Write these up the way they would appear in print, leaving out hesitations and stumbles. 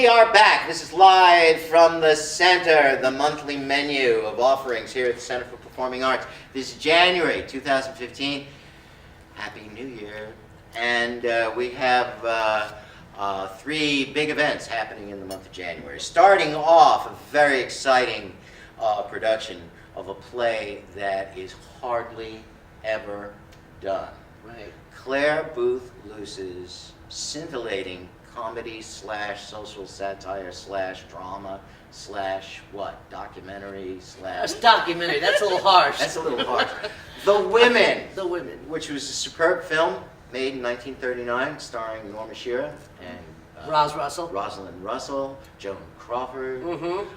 we are back. This is live from the center, the monthly menu of offerings here at the Center for Performing Arts. This is January 2015. Happy New Year. And we have three big events happening in the month of January. Starting off, a very exciting production of a play that is hardly ever done. Right. Claire Booth Luce's scintillating comedy slash social satire slash drama slash what? Documentary slash... That's documentary. That's a little harsh. That's a little harsh. The Women. The Women. Which was a superb film made in 1939 starring Norma Shearer and... Rosalind Russell, Joan Crawford. Mm-hmm.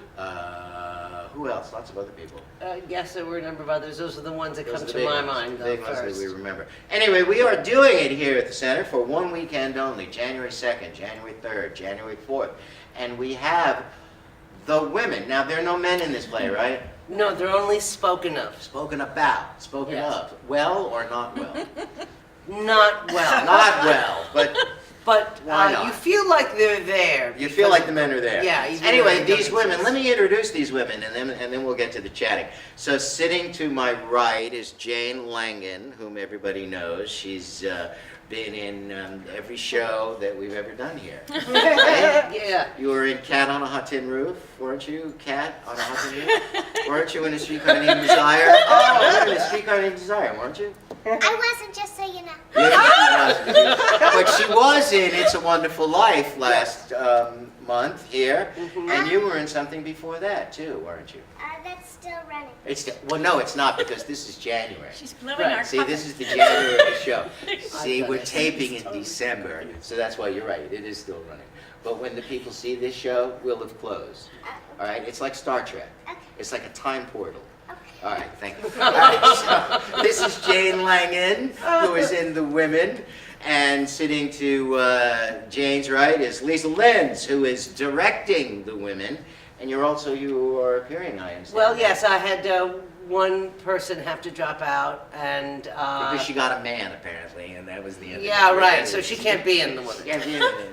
Who else? Lots of other people. Yes, there were a number of others. Those are the ones that Those come are to the my big mind ones, the big first. ones that we remember. Anyway, we are doing it here at the Center for one weekend only, January 2nd, January 3rd, January 4th. And we have The Women. Now, there are no men in this play, right? No, they're only spoken of. Spoken about, spoken Yes. of. Well or not well? Not well. Not well, but why not? You feel like they're there. You feel like the men are there. Yeah. even Anyway, though they these don't women, exist. let me introduce these women and then we'll get to the chatting. So sitting to my right is Jane Langan, whom everybody knows. She's been in every show that we've ever done here. Yeah. You were in Cat on a Hot Tin Roof, weren't you? Cat on a Hot Tin Roof? Weren't you in A Streetcar Named Desire? Oh, you were in A Streetcar Named Desire, weren't you? I wasn't, just so you know. But she was in It's a Wonderful Life last month here, and you were in something before that too, weren't you? That's still running. Well, no, it's not, because this is January. She's blowing our See, cover. this is the January show. See, thought we're it taping in December, so that's why you're right, it is still running. But when the people see this show, we'll have closed. All right, it's like Star Trek. Okay. It's like a time portal. Okay. All right, thank you. All right, so this is Jane Langan, who is in The Women, and sitting to Jane's right is Lisa Lenz, who is directing The Women, and you are appearing, I understand. Well, yes, I had one person have to drop out, and Because she got a man, apparently, and that was the end yeah, of it. right. So she can't be in The Women. Can't be in it.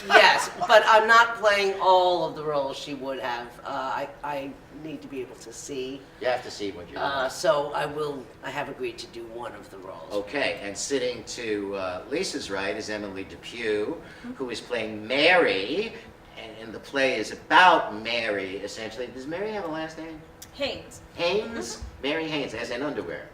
Yes, but I'm not playing all of the roles she would have. I need to be able to see. You have to see what you're doing. So I have agreed to do one of the roles. Okay, and sitting to Lisa's right is Emily Depew, who is playing Mary, and the play is about Mary, essentially. Does Mary have a last name? Haynes. Haynes? Mary Haynes, as in underwear.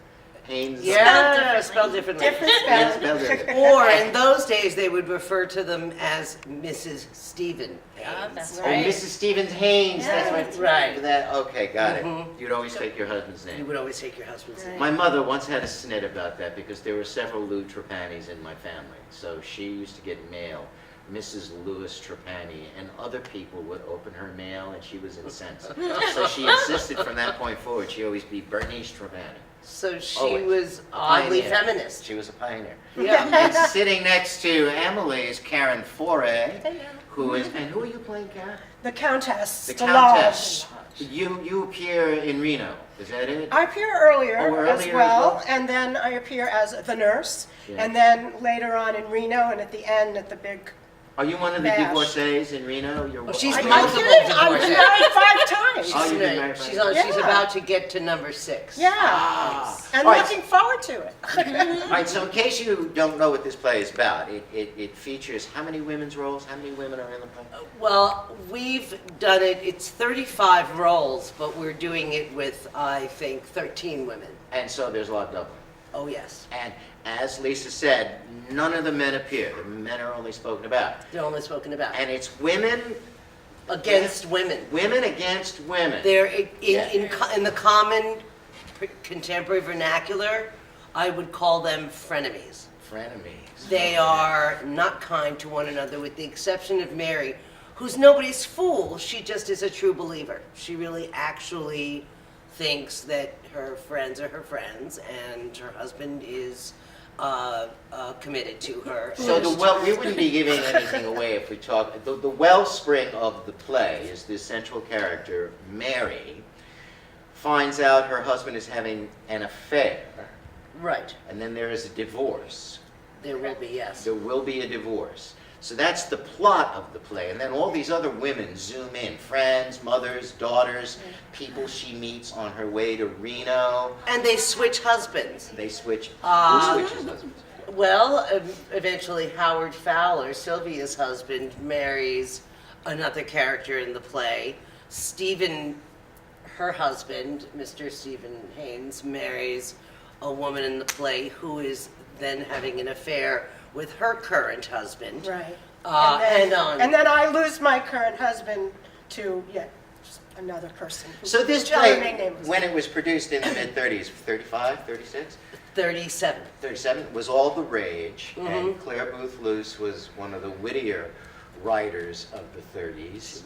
Haynes. Yeah, spelled differently. Haynes spelled differently. Or in those days, they would refer to them as Mrs. Stephen Haynes. Oh, that's Oh, right. Mrs. Stevens Haynes, that's right. That's right. That, okay, got it. Mhm. You'd always take your husband's You name. would always take your husband's name. My mother once had a snit about that because there were several Lou Trapanis in my family. So she used to get mail, Mrs. Louis Trapani, and other people would open her mail and she was incensed. So she insisted from that point forward she always be Bernice Trapani. So she Always. was A oddly pioneer. feminist. She was a pioneer. Yeah. And sitting next to Emily is Karen Foray, who is, and who are you playing, Karen? The Countess. The the Countess. Lodge. You appear in Reno, is that it? I appear earlier, Oh, earlier as as well, well? and then I appear as the nurse, Yeah. and then later on in Reno, and at the end at the big. Are you one of the Bash. divorcees in Reno? You're, she's are you- multiple I'm divorces. married 5 times. Oh, you've been married She's, five on, she's Yeah. about to get to number 6. Yeah, Ah. and All right. looking forward to it. All right, so in case you don't know what this play is about, it features how many women's roles? How many women are in the play? Well, we've done it, it's 35 roles, but we're doing it with, I think, 13 women. And so there's a lot of doubling. Oh, yes. And as Lisa said, none of the men appear. The men are only spoken about. They're only spoken about. And it's women Against women. against women. They're, Yeah. in the common contemporary vernacular, I would call them frenemies. Frenemies. They are not kind to one another, with the exception of Mary, who's nobody's fool. She just is a true believer. She really actually thinks that her friends are her friends, and her husband is committed to her. So we wouldn't be giving anything away if we talk. The wellspring of the play is this central character, Mary, finds out her husband is having an affair, Right. and then there is a divorce. There will be, yes. There will be a divorce. So that's the plot of the play. And then all these other women zoom in, friends, mothers, daughters, people she meets on her way to Reno. And they switch husbands. They switch, Uh, who switches husbands? Well, eventually Howard Fowler, Sylvia's husband, marries another character in the play. Stephen, her husband, Mr. Stephen Haynes, marries a woman in the play who is then having an affair with her current husband. Right. And then I lose my current husband to, just another person. So this Shall play, remain nameless. when it was produced in the mid-30s, 35, 36? 37. 37 was all the rage, Mm-hmm. and Claire Booth Luce was one of the wittier writers of the 30s.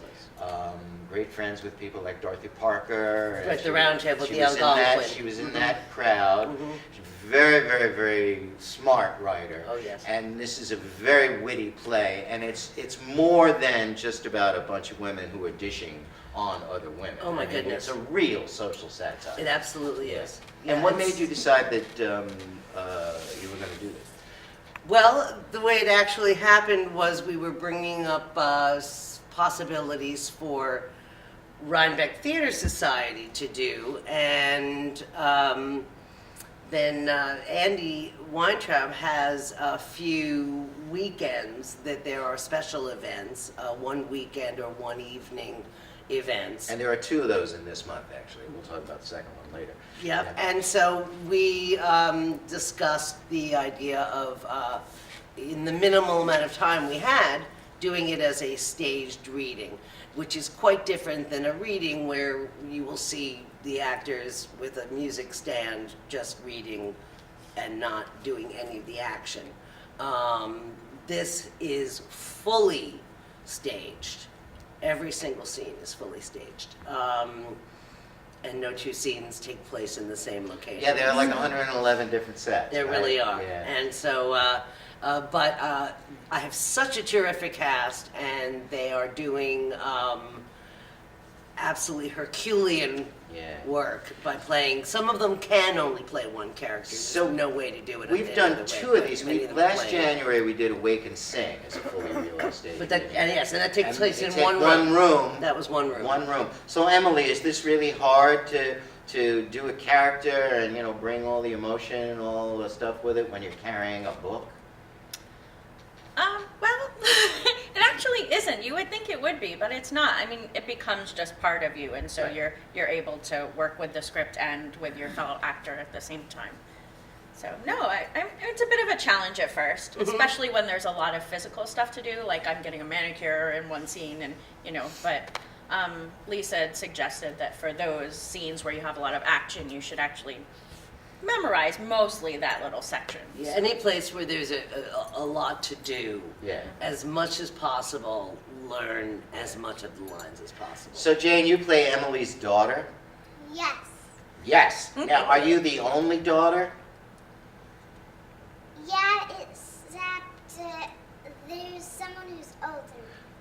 Great friends with people like Dorothy Parker. and Right, the she- Round Table, she the was in that- Algonquin. She was in that crowd. Mhm. She's a very, very, very smart writer. Oh, yes. And this is a very witty play, and it's more than just about a bunch of women who are dishing on other women. Oh, my I mean, goodness. It's a real social satire. It absolutely is. And Yeah, what it's- made you decide that you were going to do this? Well, the way it actually happened was we were bringing up possibilities for Rhinebeck Theater Society to do, and then Andy Weintraub has a few weekends that there are special events, one weekend or one evening events. And there are two of those in this month, actually. We'll talk about the second one later. Yep, and so we discussed the idea of, in the minimal amount of time we had, doing it as a staged reading, which is quite different than a reading where you will see the actors with a music stand just reading and not doing any of the action. This is fully staged. Every single scene is fully staged. And no two scenes take place in the same location. Yeah, there are like 111 different sets. There right? really are. Yeah. And so, but I have such a terrific cast, and they are doing absolutely Herculean Yeah. work by playing. Some of them can only play one character. There's So no way to do it. We've any done other way, two of but these. many of them Last play. January we did Awake and Sing as a fully realized stage. But that, and yes, and that takes And place in it's one one room. That was one room. One room. So Emily, is this really hard to do a character and bring all the emotion and all the stuff with it when you're carrying a book? Well, it actually isn't. You would think it would be, but it's not. I mean, it becomes just part of you, and so Right. you're able to work with the script and with your fellow actor at the same time. So no, it's a bit of a challenge at first, especially when there's a lot of physical stuff to do. Like I'm getting a manicure in one scene, and but Lisa had suggested that for those scenes where you have a lot of action, you should actually memorize mostly that little section. Yeah, any place where there's a lot to do, Yeah. as much as possible, learn as much of the lines as possible. So Jane, you play Emily's daughter? Yes. Yes. Now, are you the only daughter? Yeah, except there's someone who's older.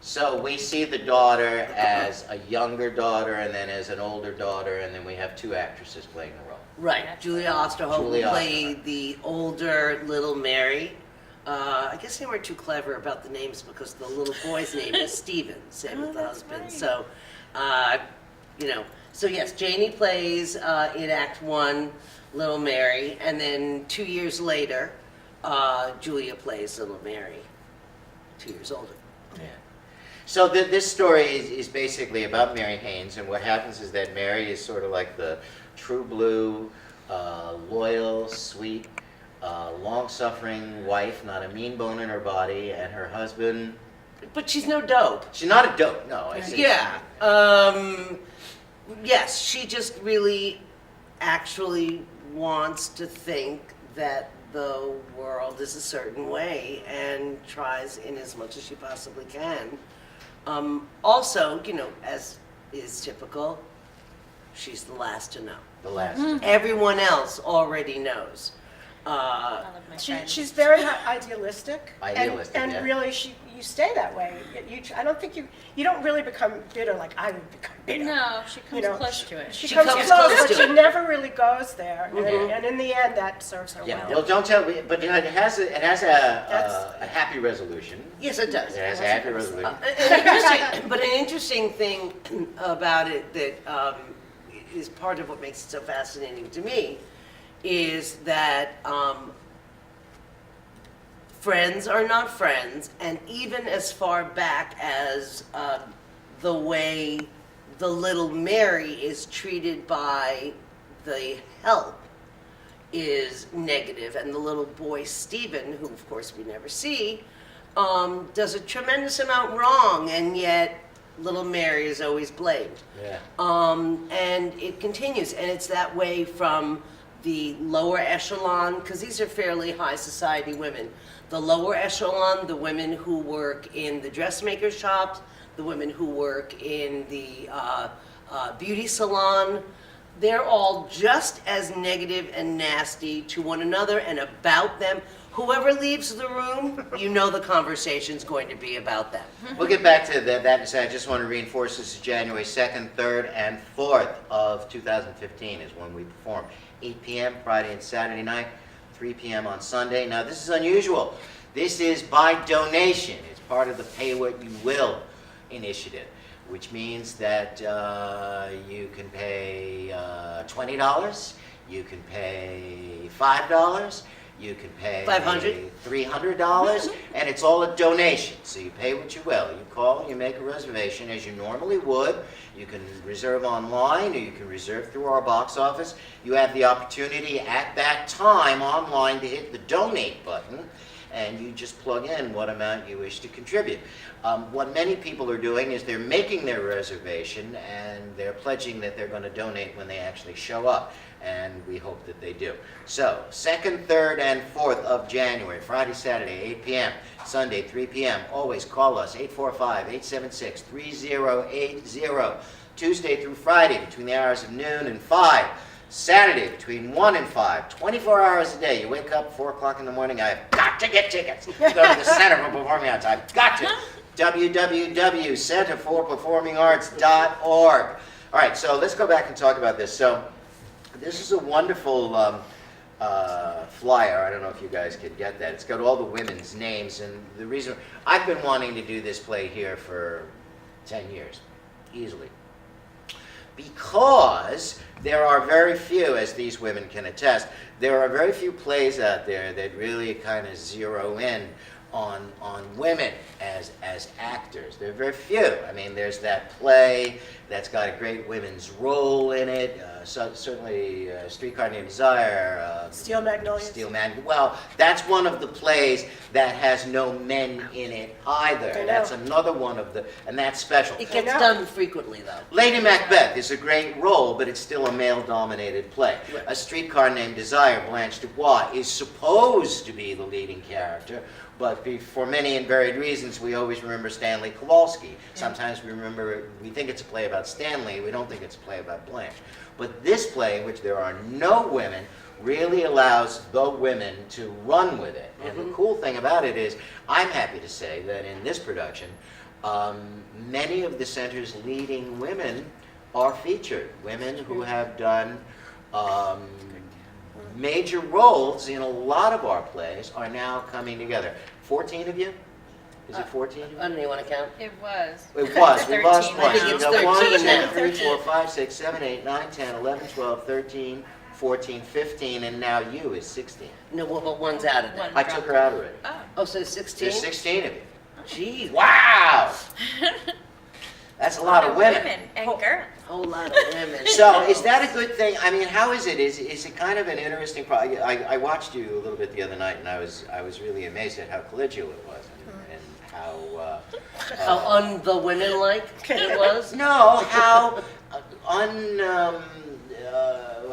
So we see the daughter as a younger daughter and then as an older daughter, and then we have two actresses playing the role. Right, Yeah. Julia Osterholt Julia will play Osterholt. the older little Mary. I guess they weren't too clever about the names because the little boy's name is Stephen, same with the that's husband. right. So, so yes, Janie plays in Act 1 Little Mary, and then 2 years later, Julia plays Little Mary, 2 years older. Yeah. So this story is basically about Mary Haynes, and what happens is that Mary is sort of like the true blue, loyal, sweet, long-suffering wife, not a mean bone in her body, and her husband. But she's no dope. She's not a dope. No, I see. Yeah. Yes, she just really actually wants to think that the world is a certain way and tries in as much as she possibly can. Also, as is typical, she's the last to know. The last. Everyone else already knows. I love my friends. She's very idealistic. Idealistic, and yeah. really, you stay that way. I don't think you don't really become bitter like I would become bitter. No, she comes You know, close to it. She She comes comes close, close but to she it. never really goes there. Mhm. And in the end, that serves her Yeah, well. well, don't tell me, but it has a happy resolution. Yes, it does. It has a happy resolution. But an interesting thing about it that is part of what makes it so fascinating to me is that friends are not friends, and even as far back as the way the little Mary is treated by the help is negative, and the little boy Stephen, who of course we never see, does a tremendous amount wrong, and yet little Mary is always blamed. Yeah. And it continues, and it's that way from the lower echelon, because these are fairly high society women. The lower echelon, the women who work in the dressmaker shops, the women who work in the beauty salon, they're all just as negative and nasty to one another and about them. Whoever leaves the room, you know the conversation's going to be about them. We'll get back to that. I just want to reinforce this is January 2nd, 3rd, and 4th of 2015 is when we perform. 8 p.m. Friday and Saturday night, 3 p.m. on Sunday. Now, this is unusual. This is by donation. It's part of the Pay What You Will initiative, which means that you can pay $20, you can pay $5, you can pay $500. $300, and it's all a donation. So you pay what you will. You call, you make a reservation as you normally would. You can reserve online, or you can reserve through our box office. You have the opportunity at that time online to hit the donate button, and you just plug in what amount you wish to contribute. What many people are doing is they're making their reservation and they're pledging that they're going to donate when they actually show up, and we hope that they do. So, 2nd, 3rd, and 4th of January, Friday, Saturday, 8 p.m., Sunday, 3 p.m. Always call us, 845-876-3080. Tuesday through Friday between the hours of noon and 5. Saturday between 1 and 5, 24 hours a day. You wake up 4 o'clock in the morning, I've got to get tickets. Go to the Center for Performing Arts. I've got to. www.centerforperformingarts.org. All right, so let's go back and talk about this. So this is a wonderful flyer. I don't know if you guys could get that. It's got all the women's names, and the reason I've been wanting to do this play here for 10 years, easily. Because there are very few, as these women can attest, there are very few plays out there that really kind of zero in on women as actors. There are very few. I mean, there's that play that's got a great women's role in it. Certainly, Streetcar Named Desire. Steel Magnolias. Well, that's one of the plays that has no men in it either. I know. That's another one of the, and that's special. It gets know. done frequently, though. Lady Macbeth is a great role, but it's still a male-dominated play. Right. A Streetcar Named Desire, Blanche Dubois, is supposed to be the leading character, but for many and varied reasons, we always remember Stanley Kowalski. Sometimes we think it's a play about Stanley, we don't think it's a play about Blanche. But this play, in which there are no women, really allows the women to run with it. And the cool thing about it is, I'm happy to say that in this production, many of the center's leading women are featured. Women who have done major roles in a lot of our plays are now coming together. 14 of you? Is it 14 of you? I don't even want to count. It was. It was. We lost 13 one. I think it's You got 1, 13 2, now. 3, 4, 5, 6, 7, 8, 9, 10, 11, 12, 13, 14, 15, and now you is 16. No, well, but one's out of One. there. I took her out already. Oh. Oh, so 16? There's 16 of you. Gee, Wow! That's a lot of women. and girls. whole lot of women. So is that a good thing? I mean, how is it? Is it kind of an interesting problem? I watched you a little bit the other night, and I was really amazed at how collegial it was, and how How un the women like it was? no, how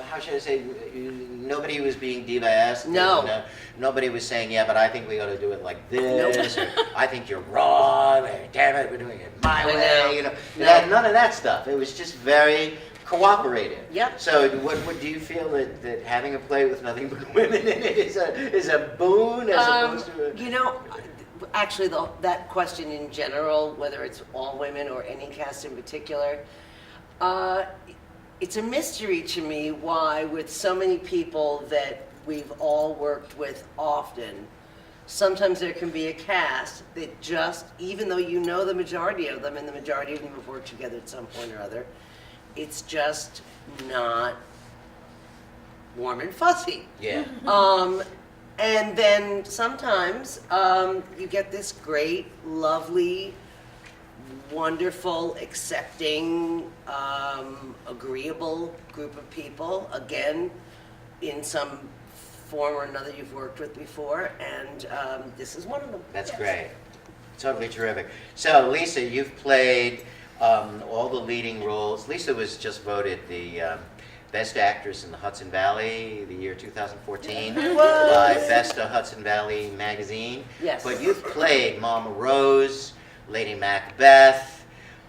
how should I say? Nobody was being diva-esque. No. And, nobody was saying, yeah, but I think we ought to do it like this. Or, I think you're wrong. Or, damn it, we're doing it my I way. know. You know, No. none of that stuff. It was just very cooperative. Yep. So what do you feel that having a play with nothing but women in it is a boon as opposed to a... You know, actually, that question in general, whether it's all women or any cast in particular, it's a mystery to me why, with so many people that we've all worked with often, sometimes there can be a cast that just, even though you know the majority of them, and the majority of them have worked together at some point or other, it's just not warm and fuzzy. Yeah. And then sometimes you get this great, lovely, wonderful, accepting, agreeable group of people, again, in some form or another you've worked with before, and this is one of them. That's great. Totally terrific. So, Lisa, you've played all the leading roles. Lisa was just voted the Best Actress in the Hudson Valley the year 2014 by Best of Hudson Valley magazine. Yes. But you've played Mama Rose, Lady Macbeth,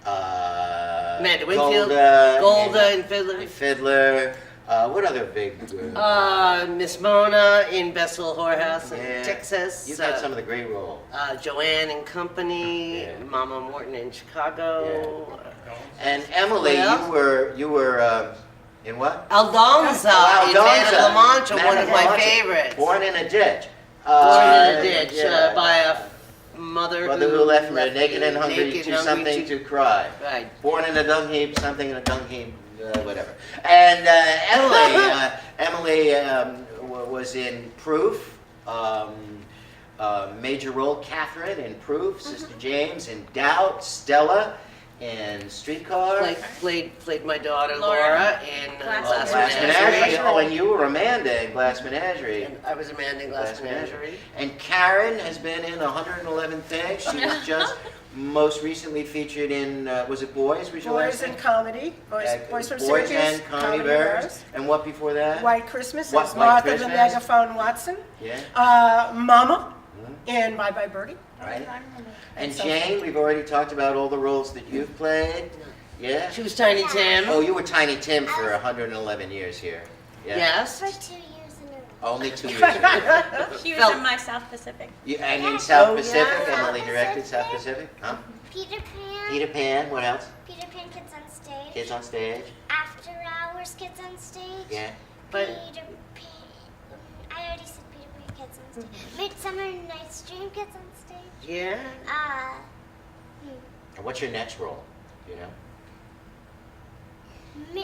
Amanda Winfield, Golda and Fiddler. Fiddler. What other big... Miss Mona in Best Little Whorehouse in Yeah. Texas. You've had some of the great roles. Joanne and Company, Yeah. Mama Morton in Chicago. And Emily, What you were in what? Aldonza in Man of La Mancha, one of my favorites. Born in a ditch. Born in a ditch yeah. by a mother Mother who left me left naked and hungry naked to and hungry something to cry. Right. Born in a dung heap, something in a dung heap, whatever. And Emily was in Proof, major role Catherine in Proof, Sister James in Doubt, Stella in Streetcar. Played my daughter Laura. Laura in Glass Glass Menagerie. Menagerie. Oh, and you were Amanda in Glass Menagerie. And I was Amanda in Glass Menagerie. And Karen has been in 111 Things. She was just most recently featured in, was it Boys? Was your last Boys and name? comedy. Boys from Boys Syracuse. and Comedy Bears. And what before that? White Christmas White as Martha the Christmas. Megaphone Watson. Yeah. Mama in Bye Bye Birdie. Right. And so Jane, we've already talked about all the roles that you've played. Yeah? She was Tiny Tim. Oh, you were Tiny Tim for 111 years here. Yeah. Yes. For 2 years in a row. Only 2 years ago. She was Felt- in my South Pacific. And in South Oh, Pacific, yeah. Emily directed South Pacific. Huh? Peter Pan. Peter Pan, what else? Peter Pan Kids on Stage. Kids on Stage. After Hours Kids on Stage. Yeah. But Peter Pan. I already said Peter Pan Kids on Stage. Midsummer Night's Dream Kids on Stage. yeah. And what's your next role? You know?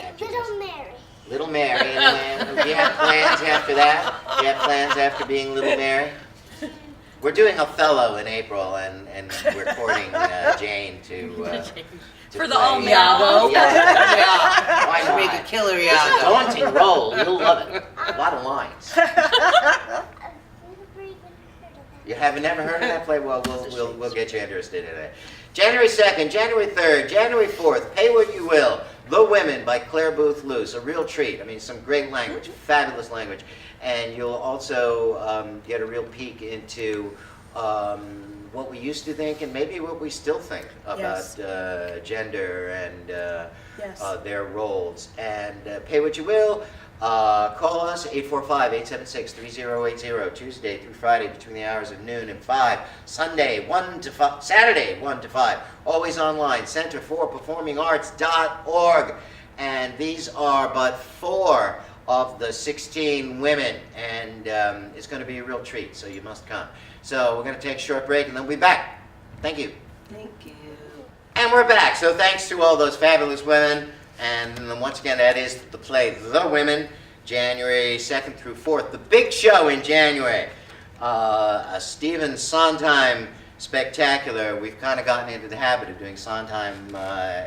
After Little this. Mary. Little Mary. And do you have plans after that? Do you have plans after being Little Mary? We're doing Othello in April, and we're courting Jane to For the play. all male. Iago. Yeah. Why not? Make a killer It's a Iago. daunting role. You'll love it. A lot of lines. I've never even heard of that. You haven't never heard of that play? Well, we'll get you interested in it. January 2nd, January 3rd, January 4th, Pay What You Will, The Women by Claire Booth Luce. A real treat. I mean, some great language, fabulous language. And you'll also get a real peek into what we used to think and maybe what we still think about Yes. gender and Yes. their roles. And Pay What You Will. Call us 845-876-3080 Tuesday through Friday between the hours of noon and 5. Sunday 1 to 5. Saturday 1 to 5. Always online. Centerforperformingarts.org. And these are but 4 of the 16 women, and it's going to be a real treat. So you must come. So we're going to take a short break, and then we'll be back. Thank you. Thank you. And we're back. So thanks to all those fabulous women. And then once again, that is the play The Women, January 2nd through 4th. The big show in January, a Stephen Sondheim spectacular. We've kind of gotten into the habit of doing Sondheim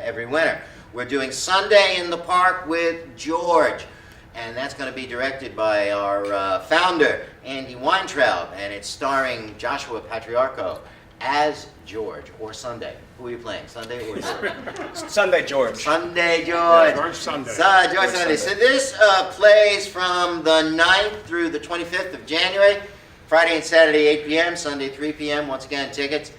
every winter. We're doing Sunday in the Park with George. And that's going to be directed by our founder, Andy Weintraub. And it's starring Joshua Patriarcho as George, or Sunday. Who are you playing, Sunday or George? Sunday, George. Sunday, George. George Sunday. George Sunday. So this plays from the 9th through the 25th of January, Friday and Saturday, 8 p.m., Sunday, 3 p.m. Once again, tickets,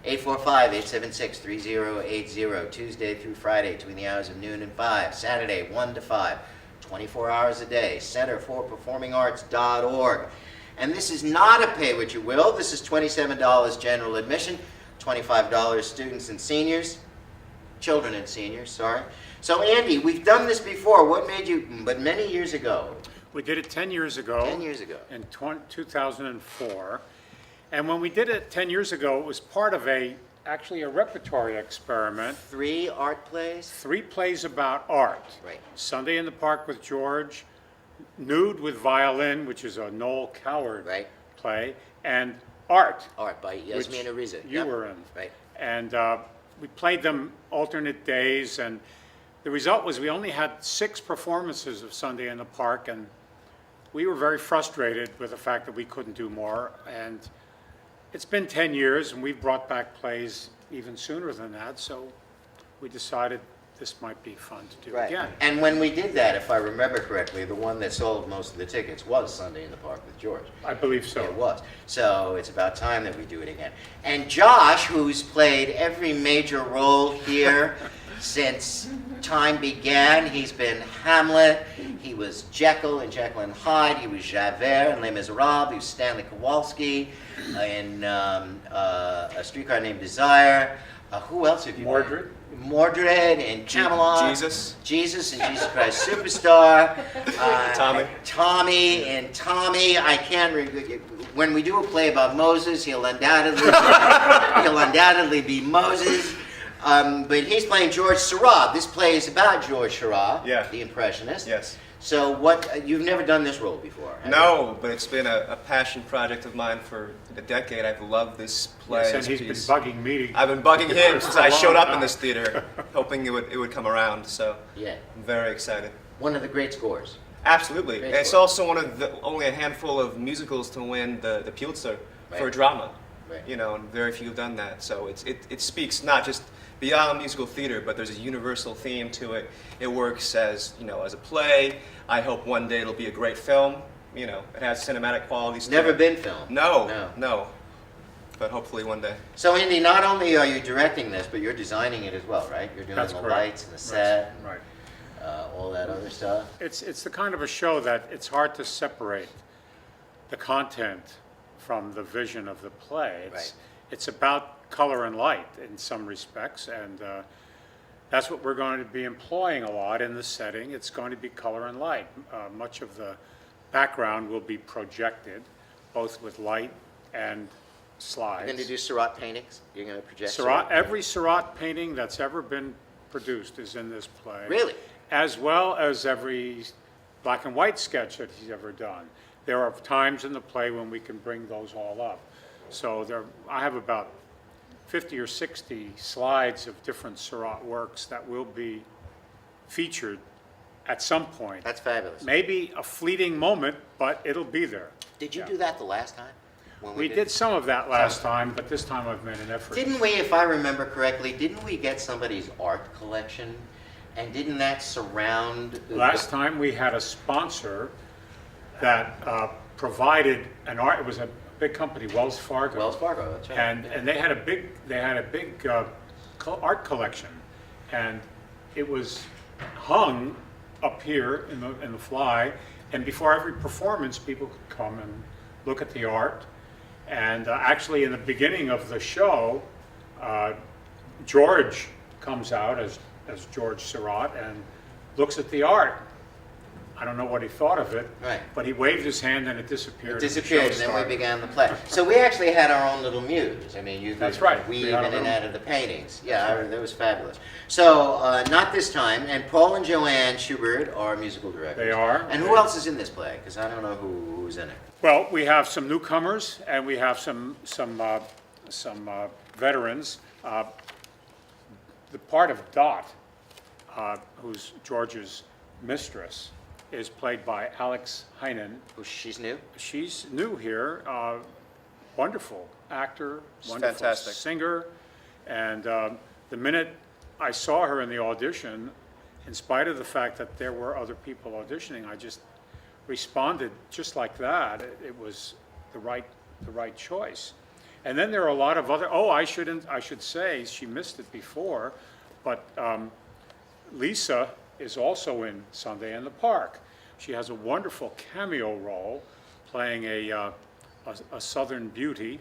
845-876-3080, Tuesday through Friday between the hours of noon and 5, Saturday 1 to 5, 24 hours a day, centerforperformingarts.org. And this is not a pay what you will. This is $27 general admission, $25 students and seniors, children and seniors, sorry. So Andy, we've done this before. What made you, but many years ago. We did it 10 years ago. 10 years ago. In 2004. And when we did it 10 years ago, it was part of actually a repertory experiment. 3 art plays? 3 plays about art. Right. Sunday in the Park with George, Nude with Violin, which is a Noel Coward Right. play, and Art. Art by Yasmina Riza. You were in. Right. And we played them alternate days, and the result was we only had 6 performances of Sunday in the Park, and we were very frustrated with the fact that we couldn't do more. And it's been 10 years, and we've brought back plays even sooner than that, so we decided this might be fun to do Right. again. And when we did that, if I remember correctly, the one that sold most of the tickets was Sunday in the Park with George. I believe so. It was. So it's about time that we do it again. And Josh, who's played every major role here since time began, he's been Hamlet, he was Jekyll in Jekyll and Hyde, he was Javert in Les Miserables, he was Stanley Kowalski in A Streetcar Named Desire. Who else have you Mordred. Mordred and Camelot. Jesus. Jesus and Jesus Christ Superstar. Tommy. Tommy and Tommy. I can't. When we do a play about Moses, he'll undoubtedly be Moses. But he's playing George Seurat. This play is about George Seurat, Yeah. the Impressionist. Yes. So what? You've never done this role before, have No, but it's been a passion project of mine for a decade. I've loved this play. Yes, and this he's been piece. bugging me. I've been bugging him For since a I showed long up in time. this theater, hoping it would come around. So you? Yeah. I'm very excited. One of the great scores. Absolutely. Great And it's score. also one of the only a handful of musicals to win the Pulitzer for Right. drama. Right. You know, and very few have done that. So it speaks not just beyond musical theater, but there's a universal theme to it. It works as, you know, as a play. I hope one day it'll be a great film. You know, it has cinematic qualities. to Never it. been filmed. No, No. no. But hopefully one day. So Andy, not only are you directing this, but you're designing it as well, right? You're doing That's the correct. lights and the set, Right. all that other stuff. It's the kind of a show that it's hard to separate the content from the vision of the play. Right. It's about color and light in some respects, and that's what we're going to be employing a lot in the setting. It's going to be color and light. Much of the background will be projected, both with light and slides. You're going to do Seurat paintings? You're going to project Seurat, every Seurat painting that's ever been produced is in this play. Really? As well as every black and white sketch that he's ever done. There are times in the play when we can bring those all up. So I have about 50 or 60 slides of different Seurat works that will be featured at some point. That's fabulous. Maybe a fleeting moment, but it'll be there. Did you Yeah. do that the last time? When We did some of that last time, but this time I've made an effort. Didn't we, if I remember correctly, didn't we get somebody's art collection? And didn't that surround? Last time we had a sponsor that provided an art. It was a big company, Wells Fargo. Wells Fargo, that's right. And they had a big art collection, and it was hung up here in the fly. And before every performance, people could come and look at the art. And actually, in the beginning of the show, George comes out as George Seurat and looks at the art. I don't know what he thought of it, Right. but he waved his hand and it disappeared. It and the disappeared, show and then we started. began the play. So we actually had our own little muse. I mean, you That's could right. weave We in had our and own- out of the paintings. Yeah, that was fabulous. So not this time. And Paul and Joanne Schubert are musical directors. They are. And who else is in this play? Because I don't know who's in it. Well, we have some newcomers and we have some veterans. The part of Dot, who's George's mistress, is played by Alex Heinen. Oh, she's new. She's new here, wonderful actor, wonderful fantastic. singer, and the minute I saw her in the audition, in spite of the fact that there were other people auditioning, I just responded just like that. It was the right choice. And then there are a lot of other, I should say, she missed it before, but Lisa is also in Sunday in the Park. She has a wonderful cameo role playing a Southern beauty,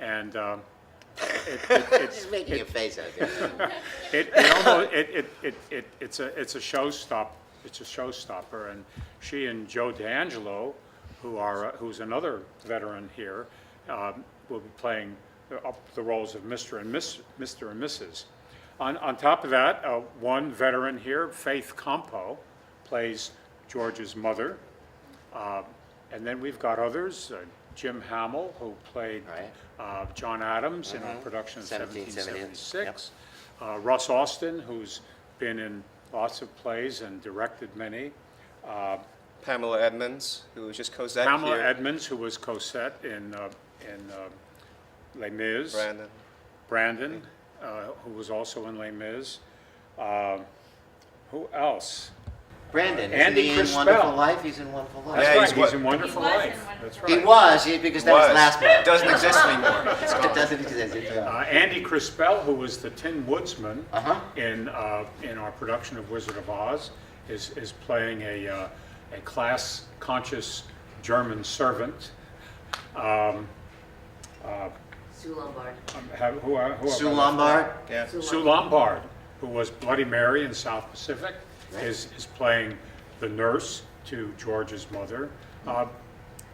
and Just making a face out there. it's a showstopper. It's a showstopper, and she and Joe D'Angelo, who's another veteran here, will be playing the roles of Mr. and Mrs. On top of that, one veteran here, Faith Campo, plays George's mother, and then we've got others. Jim Hamill, who played John Adams in our production of 1776. Russ Austin, who's been in lots of plays and directed many. Pamela Edmonds, who was just Cosette Pamela here. Edmonds, who was Cosette in Les Mis. Brandon, who was also in Les Mis. Who else? Brandon, Andy isn't he in Crispell. Wonderful Life? He's in Wonderful Life. That's Yeah, right, he's he's in what- Wonderful He was in Life. Wonderful That's He right. was, because that was last month. Doesn't exist anymore. It's It gone. doesn't exist. Andy Crispell, who was the Tin Woodsman Uh-huh. in our production of Wizard of Oz, is playing a class-conscious German servant. Sue Lombard. Who Sue Lombard. Yeah. Sue Lombard, who was Bloody Mary in South Pacific, is playing the nurse to George's mother.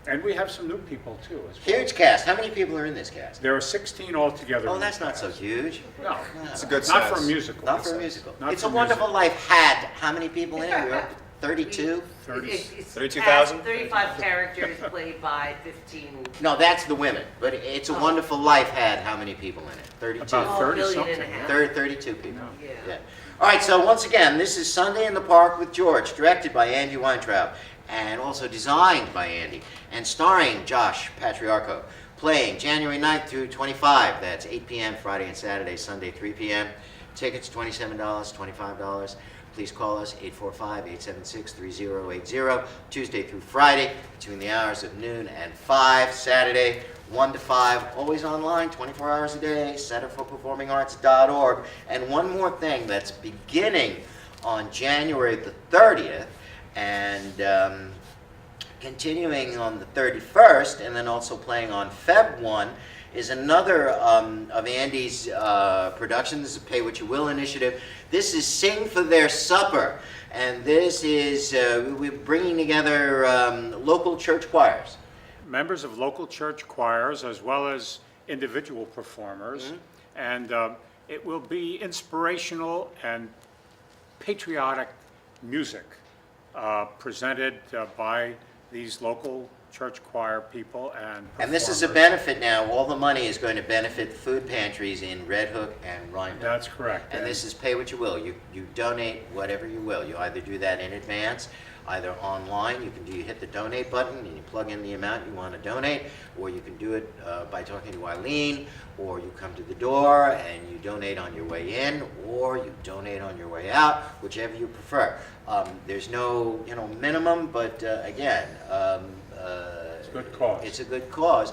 And we have some new people too as well. Huge cast. How many people are in this cast? There are 16 altogether. Oh, in that's the not so cast. huge. No, It's a good not size. for a musical. Not for a musical. Not It's for a Wonderful musical. Life had how many people in it? We were 32? 32,000? 35 characters played by 15. No, that's the women. But It's a Wonderful Life had how many people in it? 32. About 30 billion something. and a half. 32 people. Yeah. All right, so once again, this is Sunday in the Park with George, directed by Andy Weintraub, and also designed by Andy, and starring Josh Patriarcho, playing January 9th through 25. That's 8 p.m. Friday and Saturday, Sunday 3 p.m. Tickets $27, $25. Please call us 845-876-3080, Tuesday through Friday, between the hours of noon and 5, Saturday 1 to 5, always online, 24 hours a day, centerforperformingarts.org. And one more thing, that's beginning on January the 30th, and continuing on the 31st, and then also playing on Feb 1, is another of Andy's productions, the Pay What You Will initiative. This is Sing for Their Supper, and this is, we're bringing together local church choirs. Members of local church choirs as well as individual performers. And it will be inspirational and patriotic music presented by these local church choir people and performers. And this is a benefit now. All the money is going to benefit food pantries in Red Hook and Rhinebeck. That's correct. And this is Pay What You Will. You donate whatever you will. You either do that in advance, either online. You hit the donate button and you plug in the amount you want to donate, or you can do it by talking to Eileen, or you come to the door and you donate on your way in, or you donate on your way out, whichever you prefer. There's no minimum, but again. It's a good cause. It's a good cause.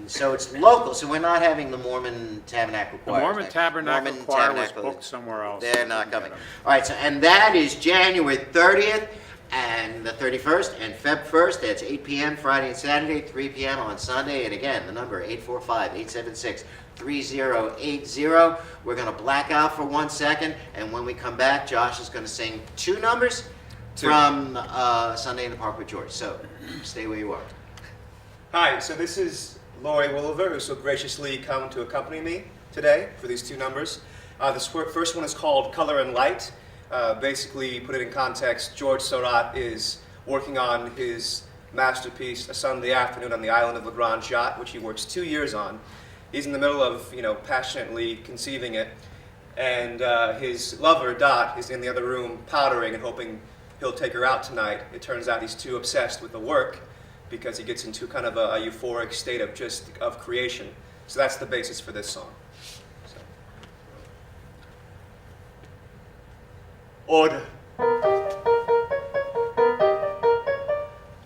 So it's local. So we're not having the Mormon Tabernacle The Choir. Mormon Tabernacle Mormon Choir was Tabernacle booked somewhere else. They're not coming. All right, so and that is January 30th and the 31st and Feb 1st. That's 8 p.m. Friday and Saturday, 3 p.m. on Sunday. And again, the number 845-876-3080. We're going to black out for 1 second, and when we come back, Josh is going to sing 2 numbers from Sunday in the Park with George. So stay where you are. Hi, so this is Lori Williver, who so graciously come to accompany me today for these 2 numbers. This first one is called Color and Light. Basically, put it in context, George Seurat is working on his masterpiece, A Sunday Afternoon on the Island of La Grande Jatte, which he works 2 years on. He's in the middle of, passionately conceiving it, and his lover, Dot, is in the other room powdering and hoping he'll take her out tonight. It turns out he's too obsessed with the work because he gets into kind of a euphoric state of creation. So that's the basis for this song. So. Order.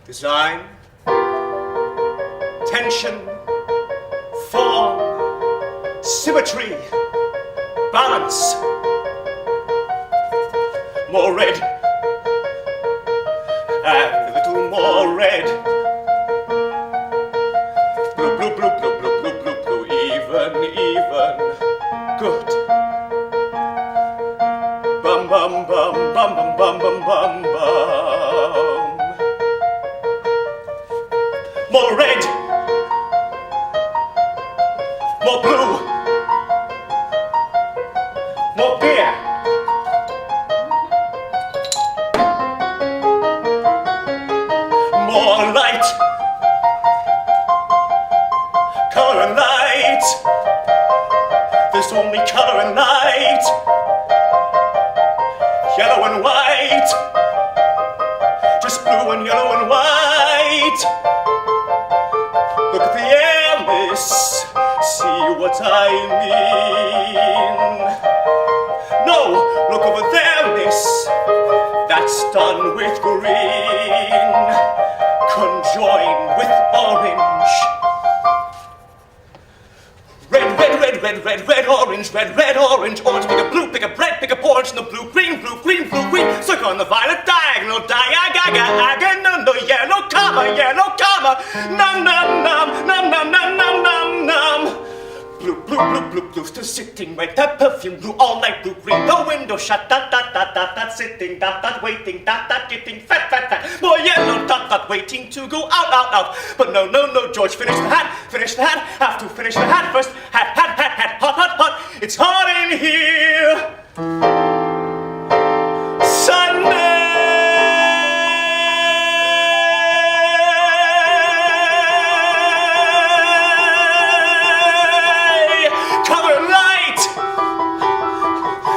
Design. Tension. form, symmetry, balance. More red, and a little more red. Blue, blue, blue, blue, blue, blue, blue, blue, even, even. Good. Bum, bum, bum, bum, bum, bum, bum, bum, bum. More red, more blue, more beer. More light, color and light. There's only color and light, yellow and white, just blue and yellow and white. Look at the air, miss, see what I mean. No, look over there, miss, that's done with green, conjoined with orange. Red, red, red, red, red, red, orange, orange, pick a blue, pick a red, pick a orange, and the blue, green, blue, green, blue, green, circle on the violet, diagonal, no, yellow, comma, num, num, num, num, num, num, num, num, num. Blue, blue, blue, blue, blue, still sitting, right, that perfume, blue, all night, blue, green, the window shut, dot, dot, dot, dot, dot, sitting, dot, dot, waiting, dot, dot, getting fat, fat, fat, more yellow, dot, dot, waiting to go out, out, out, but no, no, no, George, finish the hat, have to finish the hat first, hat, hat, hat, hat, hot, hot, hot, it's hot in here, Sunday.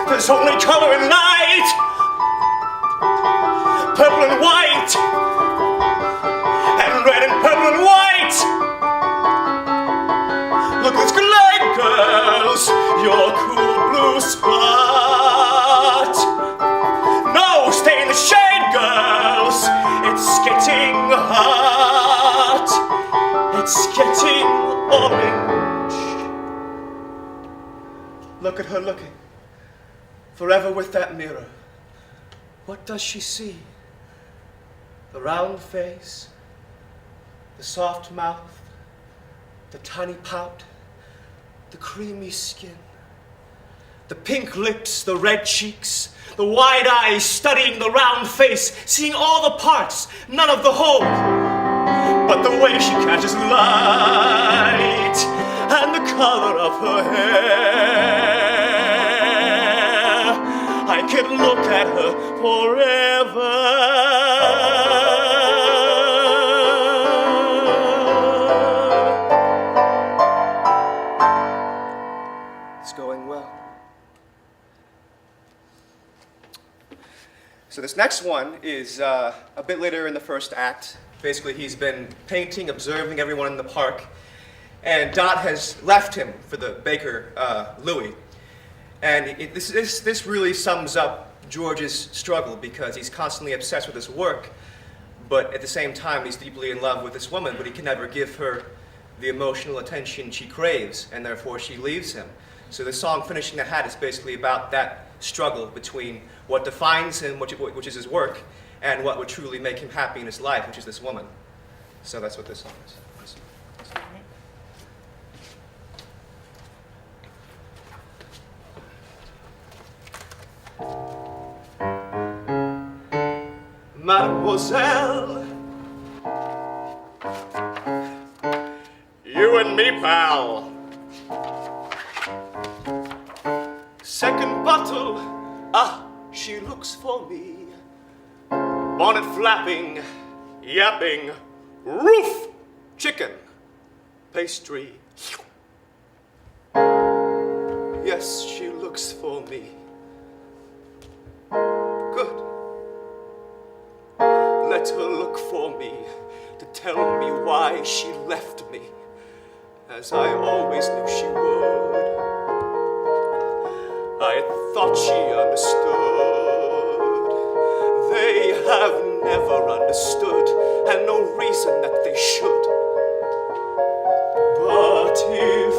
There's only color and light, purple and white, and red and purple and white. Look, it's glide, girls, your cool blue spot. No, stay in the shade, girls, it's getting hot, it's getting orange. Look at her looking. Forever with that mirror. What does she see? The round face, the soft mouth, the tiny pout, the creamy skin, the pink lips, the red cheeks, the wide eyes studying the round face, seeing all the parts, none of the whole. But the way she catches light and the color of her hair, I can look at her forever. It's going well. So this next one is a bit later in the first act. Basically, he's been painting, observing everyone in the park, and Dot has left him for the baker, Louis. And this really sums up George's struggle, because he's constantly obsessed with his work, but at the same time he's deeply in love with this woman, but he can never give her the emotional attention she craves, and therefore she leaves him. So the song Finishing the Hat is basically about that struggle between what defines him, which is his work, and what would truly make him happy in his life, which is this woman. So that's what this song is. Mademoiselle, you and me, pal. Second bottle, she looks for me. Bonnet flapping, yapping, roof, chicken, pastry. Yes, she looks for me. Good. Let her look for me to tell me why she left me, as I always knew she would. I thought she understood. They have never understood, and no reason that they should. But if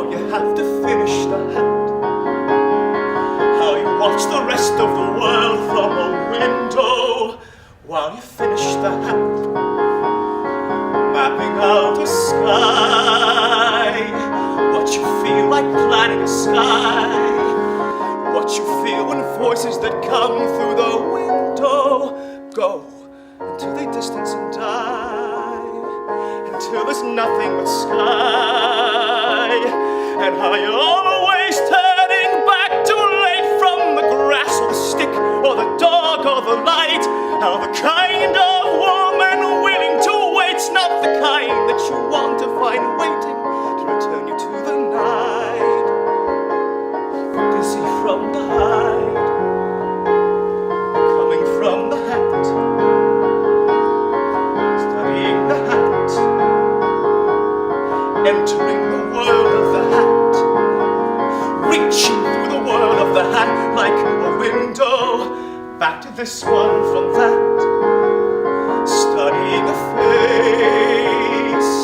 how you have to finish the hat, how you watch the rest of the world from a window while you finish the hat, mapping out the sky, what you feel like planning a sky, what you feel when voices that come through the window go until they distance and die, until there's nothing but sky, and how you're always turning back too late from the grass or the stick or the dog or the light, how the kind of woman willing to wait's not the kind that you want to find waiting to return you to the night, busy from the hide, coming from the hat, studying the hat, entering the world of the hat, reaching through the world of the hat like a window, back to this one from that, studying a face,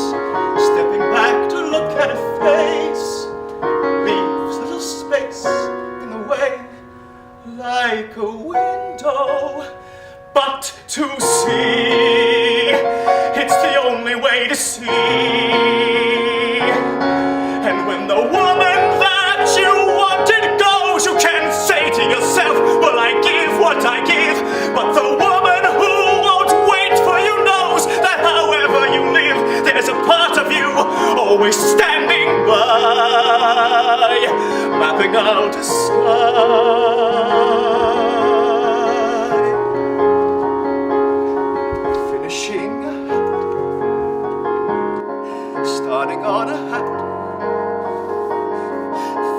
stepping back to look at a face, leaves little space in the way, like a window, but to see, it's the only way to see, and when the woman that you wanted goes, you can say to yourself, well, I give what I give, but the woman who won't wait for you knows that however you live, there's a part of you always standing by, mapping out a sky, finishing a hat, starting on a hat,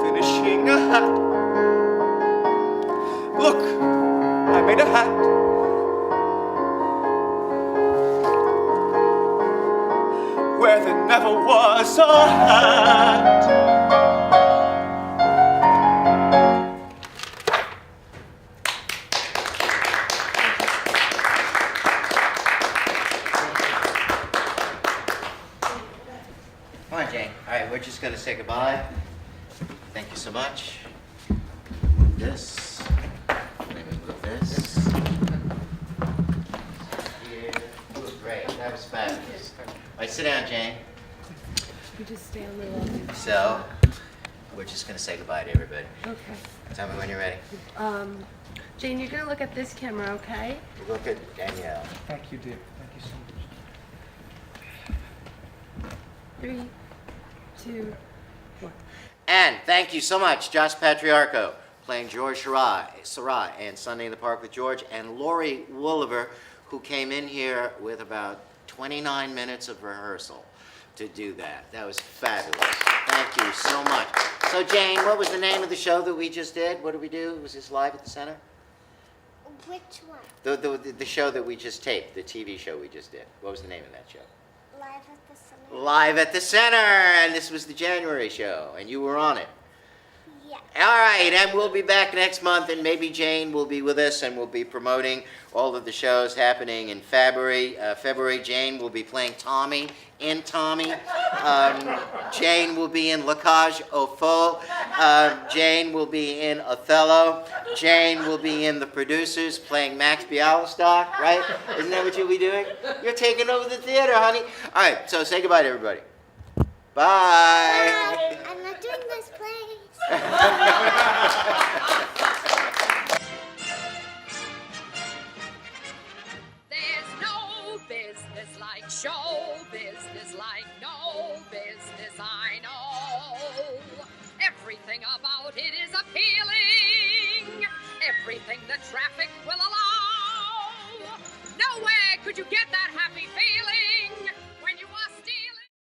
finishing a hat. Look, I made a hat. Where there never was a hat. Come on, Jane. All right, we're just going to say goodbye. Thank you so much. Move this. Maybe move this. Here. Ooh, great. That was fabulous. All right, sit down, Jane. You just stay a little longer. So, we're just going to say goodbye to everybody. Okay. Tell me when you're ready. Jane, you're gonna look at this camera, okay? Look at Danielle. Thank you, dear. Thank you so much. 3, 2, 1. And thank you so much, Josh Patriarcho, playing George Sarai, and Sunday in the Park with George, and Lori Wooliver, who came in here with about 29 minutes of rehearsal to do that. That was fabulous. Thank you so much. So, Jane, what was the name of the show that we just did? What did we do? Was this Live at the Center? Which one? The show that we just taped, the TV show we just did. What was the name of that show? Live at the Center. Live at the Center, and this was the January show, and you were on it. Yeah. All right, and we'll be back next month, and maybe Jane will be with us, and we'll be promoting all of the shows happening in February. Jane will be playing Tommy in Tommy. Jane will be in La Cage aux Folles. Jane will be in Othello. Jane will be in The Producers, playing Max Bialystock, right? Isn't that what you'll be doing? You're taking over the theater, honey. All right, so say goodbye to everybody. Bye. Bye. I'm not doing this, please. There's no business like show business, like no business I know. Everything about it is appealing. Everything the traffic